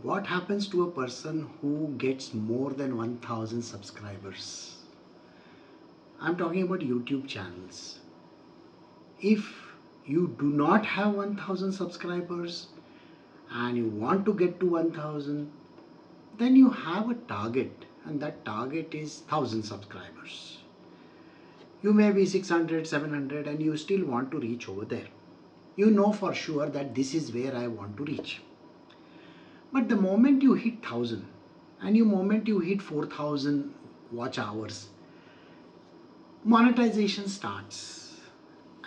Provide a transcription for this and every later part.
What happens to a person who gets more than 1000 subscribers? I'm talking about YouTube channels. If you do not have 1000 subscribers and you want to get to 1000, then you have a target, and that target is 1000 subscribers. You may be 600, 700, and you still want to reach over there. You know for sure that this is where I want to reach. But the moment you hit 1000 and the moment you hit 4000 watch hours, monetization starts.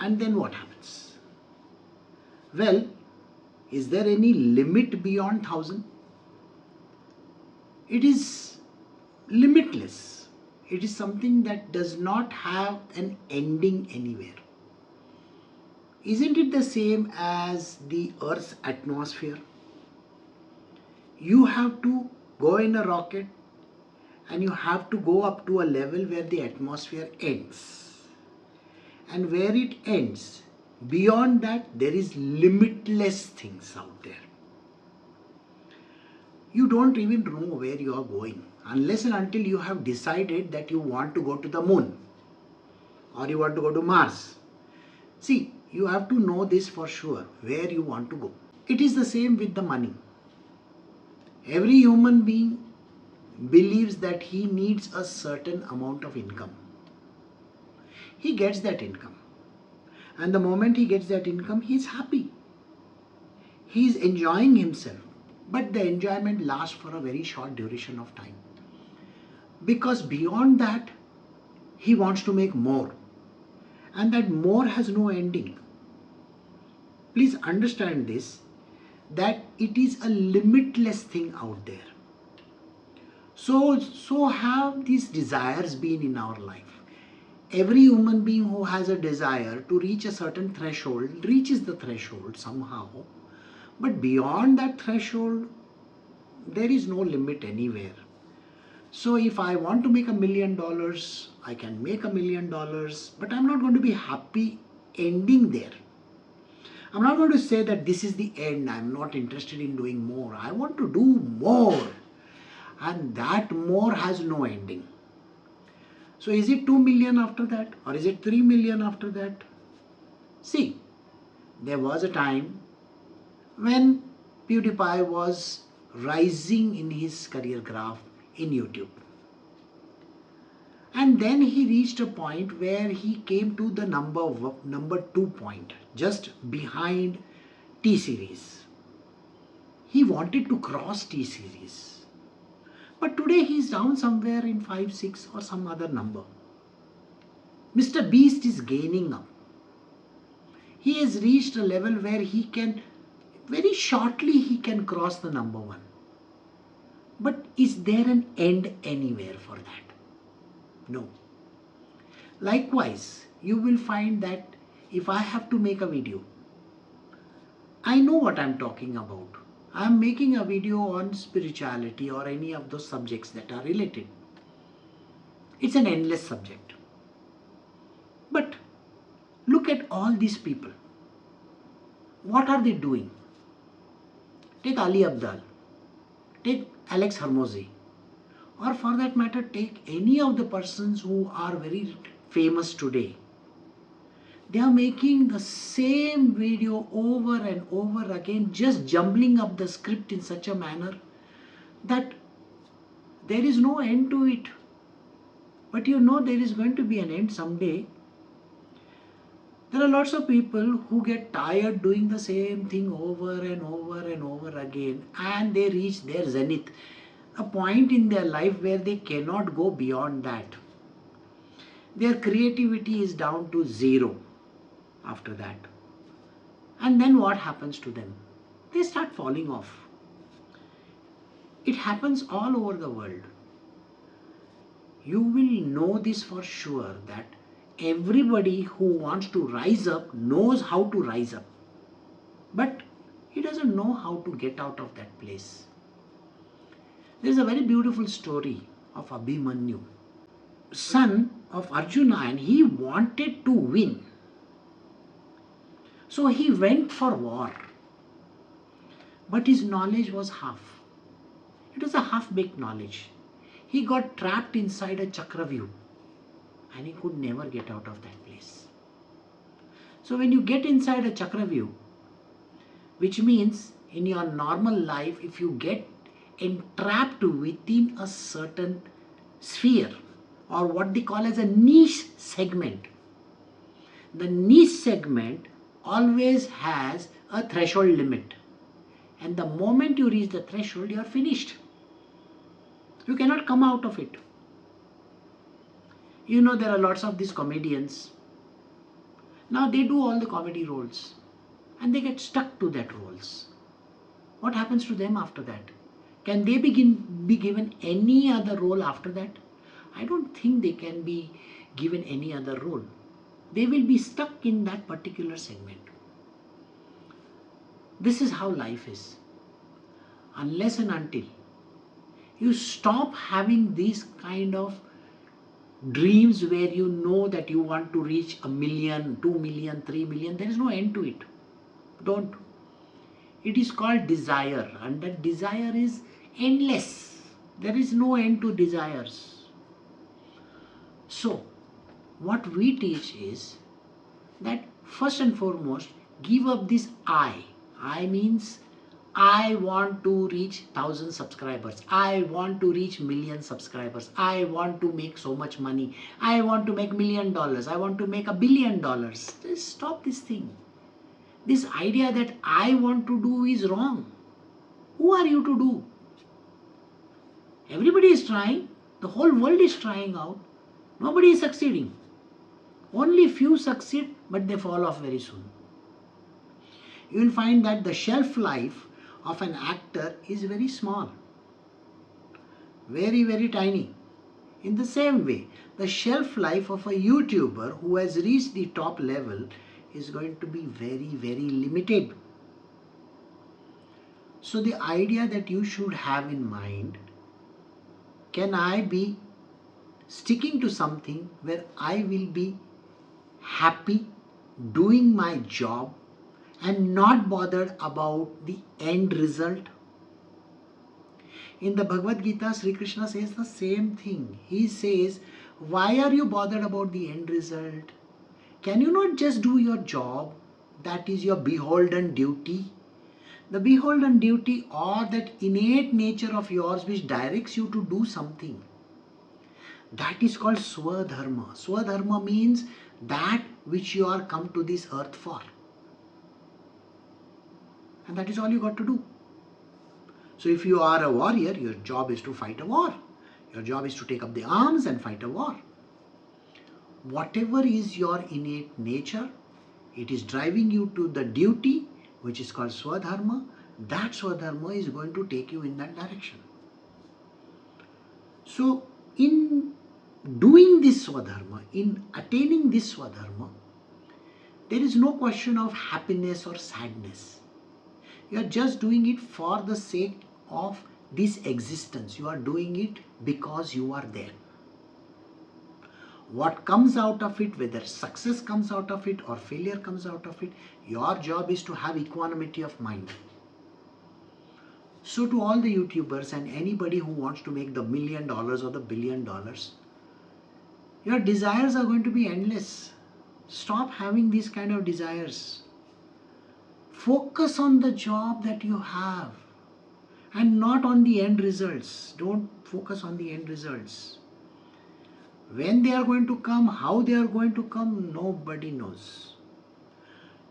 And then what happens? Well, is there any limit beyond 1000? It is limitless. It is something that does not have an ending anywhere. Isn't it the same as the Earth's atmosphere? You have to go in a rocket and you have to go up to a level where the atmosphere ends. And where it ends, beyond that, there is limitless things out there. You don't even know where you are going unless and until you have decided that you want to go to the moon or you want to go to Mars. See, you have to know this for sure, where you want to go. It is the same with the money. Every human being believes that he needs a certain amount of income. He gets that income. And the moment he gets that income, he is happy. He is enjoying himself. But the enjoyment lasts for a very short duration of time. Because beyond that, he wants to make more. And that more has no ending. Please understand this, that it is a limitless thing out there. So have these desires been in our life. Every human being who has a desire to reach a certain threshold reaches the threshold somehow. But beyond that threshold, there is no limit anywhere. So if I want to make $1 million, I can make $1 million, but I'm not going to be happy ending there. I'm not going to say that this is the end. I'm not interested in doing more. I want to do more. And that more has no ending. So is it 2 million after that? Or is it 3 million after that? See, there was a time when PewDiePie was rising in his career graph in YouTube. And then he reached a point where he came to the number 2 point, just behind T-Series. He wanted to cross T-Series. But today he is down somewhere in 5, 6 or some other number. Mr. Beast is gaining up. He has reached a level where he can, very shortly he can cross the number 1. But is there an end anywhere for that? No. Likewise, you will find that if I have to make a video, I know what I'm talking about. I'm making a video on spirituality or any of those subjects that are related. It's an endless subject. But look at all these people. What are they doing? Take Ali Abdal, take Alex Hormozi, or for that matter, take any of the persons who are very famous today. They are making the same video over and over again, just jumbling up the script in such a manner that there is no end to it. But you know there is going to be an end someday. There are lots of people who get tired doing the same thing over and over and over again, and they reach their zenith, a point in their life where they cannot go beyond that. Their creativity is down to 0 after that. And then what happens to them? They start falling off. It happens all over the world. You will know this for sure, that everybody who wants to rise up knows how to rise up. But he doesn't know how to get out of that place. There's a very beautiful story of Abhimanyu, son of Arjuna, and he wanted to win. So he went for war. But his knowledge was half. It was a half-baked knowledge. He got trapped inside a chakravyu and he could never get out of that place. So when you get inside a chakravyu, which means in your normal life, if you get entrapped within a certain sphere or what they call as a niche segment, the niche segment always has a threshold limit. And the moment you reach the threshold, you are finished. You cannot come out of it. You know, there are lots of these comedians. Now they do all the comedy roles and they get stuck to that roles. What happens to them after that? Can they be given any other role after that? I don't think they can be given any other role. They will be stuck in that particular segment. This is how life is. Unless and until you stop having these kind of dreams where you know that you want to reach 1 million, 2 million, 3 million, there is no end to it. Don't. It is called desire, and that desire is endless. There is no end to desires. So, what we teach is that first and foremost, give up this I. I means I want to reach 1,000 subscribers. I want to reach million subscribers. I want to make so much money. I want to make $1 million. I want to make $1 billion. Just stop this thing. This idea that I want to do is wrong. Who are you to do? Everybody is trying. The whole world is trying out. Nobody is succeeding. Only few succeed, but they fall off very soon. You will find that the shelf life of an actor is very small. Very, very tiny. In the same way, the shelf life of a YouTuber who has reached the top level is going to be very, very limited. So the idea that you should have in mind, can I be sticking to something where I will be happy doing my job and not bothered about the end result? In the Bhagavadgita, Sri Krishna says the same thing. He says, why are you bothered about the end result? Can you not just do your job? That is your beholden duty. The beholden duty, or that innate nature of yours which directs you to do something, that is called Swadharma. Swadharma means that which you are come to this earth for. And that is all you got to do. So if you are a warrior, your job is to fight a war. Your job is to take up the arms and fight a war. Whatever is your innate nature, it is driving you to the duty which is called Swadharma. That Swadharma is going to take you in that direction. So in doing this Swadharma, in attaining this Swadharma, there is no question of happiness or sadness. You are just doing it for the sake of this existence. You are doing it because you are there. What comes out of it, whether success comes out of it or failure comes out of it, your job is to have equanimity of mind. So to all the YouTubers and anybody who wants to make the $1 million or the $1 billion, your desires are going to be endless. Stop having these kind of desires. Focus on the job that you have and not on the end results. Don't focus on the end results. When they are going to come, how they are going to come, nobody knows.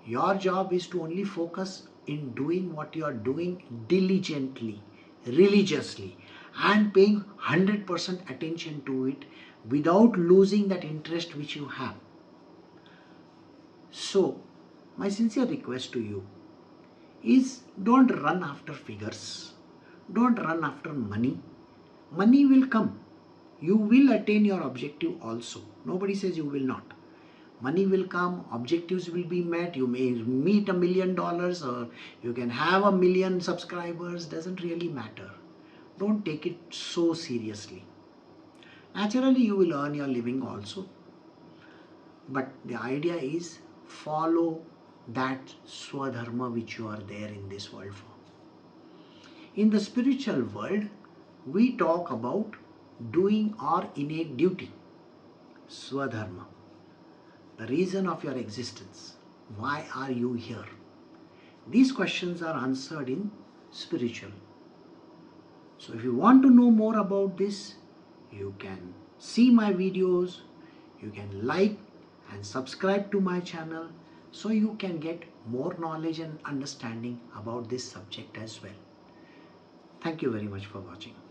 Your job is to only focus in doing what you are doing diligently, religiously, and paying 100% attention to it without losing that interest which you have. So, my sincere request to you is, don't run after figures. Don't run after money. Money will come. You will attain your objective also. Nobody says you will not. Money will come, objectives will be met, you may meet $1 million or you can have 1 million subscribers, doesn't really matter. Don't take it so seriously. Naturally, you will earn your living also. But the idea is, follow that Swadharma which you are there in this world for. In the spiritual world, we talk about doing our innate duty, Swadharma, the reason of your existence. Why are you here? These questions are answered in spiritual. So if you want to know more about this, you can see my videos, you can like and subscribe to my channel so you can get more knowledge and understanding about this subject as well. Thank you very much for watching.